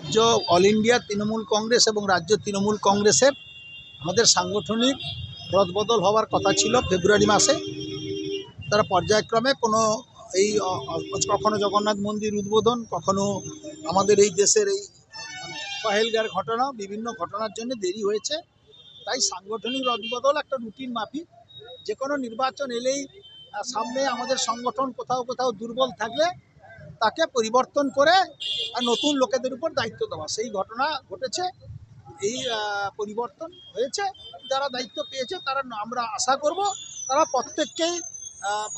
রাজ্য all India Trinamool Congress এবং রাজ্য তৃণমূল কংগ্রেসের আমাদের সাংগঠনিক রদবদল হওয়ার কথা ছিল ফেব্রুয়ারি মাসে। তারা পর্যায়ক্রমে কোনো এই কখনো জগন্নাথ মন্দির উদ্বোধন, কখনো আমাদের এই দেশের এই পহেলগাঁর ঘটনা, বিভিন্ন ঘটনার জন্য দেরি হয়েছে। তাই সাংগঠনিক রদবদল একটা রুটিন মাফিক। যে কোনো নির্বাচন এলেই সামনে আমাদের সংগঠন কোথাও কোথাও দুর্বল থাকলে তাকে পরিবর্তন করে নতুন লোকেদের উপর দায়িত্ব দেওয়া, সেই ঘটনা ঘটেছে। এই পরিবর্তন হয়েছে, যারা দায়িত্ব পেয়েছে তারা, আমরা আশা করব তারা প্রত্যেককেই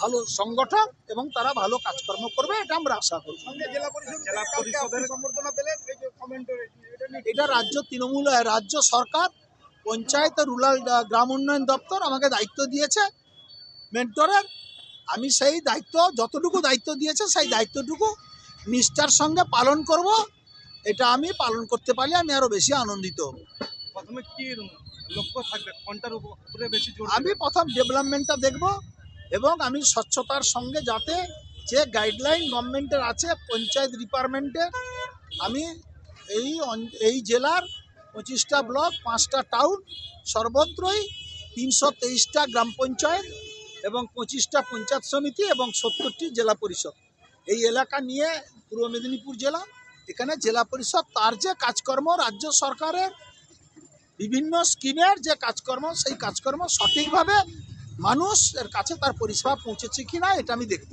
ভালো সংগঠক এবং তারা ভালো কাজকর্ম করবে, এটা আমরা আশা করব। এটা রাজ্য তৃণমূল, রাজ্য সরকার, পঞ্চায়েত রুরাল গ্রাম উন্নয়ন দপ্তর আমাকে দায়িত্ব দিয়েছে মেন্টরের। আমি সেই দায়িত্ব, যতটুকু দায়িত্ব দিয়েছে সেই দায়িত্বটুকু নিষ্ঠার সঙ্গে পালন করব। এটা আমি পালন করতে পারলে আমি আরও বেশি আনন্দিত হব। প্রথমে কি লক্ষ্য থাকবে, কোনটার উপরে বেশি জোর? আমি প্রথম ডেভেলপমেন্টটা দেখব এবং আমি স্বচ্ছতার সঙ্গে যাতে যে গাইডলাইন গভর্নমেন্টের আছে পঞ্চায়েত ডিপার্টমেন্টের, আমি এই জেলার 25টা ব্লক, 5টা টাউন, সর্বত্রই 323টা গ্রাম পঞ্চায়েত এবং 25টা পঞ্চায়েত সমিতি এবং 70টি জেলা পরিষদ, এই এলাকা নিয়ে পূর্ব মেদিনীপুর জেলা। এখানে জেলা পরিষদ তার যে কাজকর্ম, রাজ্য সরকারের বিভিন্ন স্কিমের যে কাজকর্ম, সেই কাজকর্ম সঠিকভাবে মানুষের কাছে তার পরিষেবা পৌঁছেছে কিনা এটা আমি দেখব।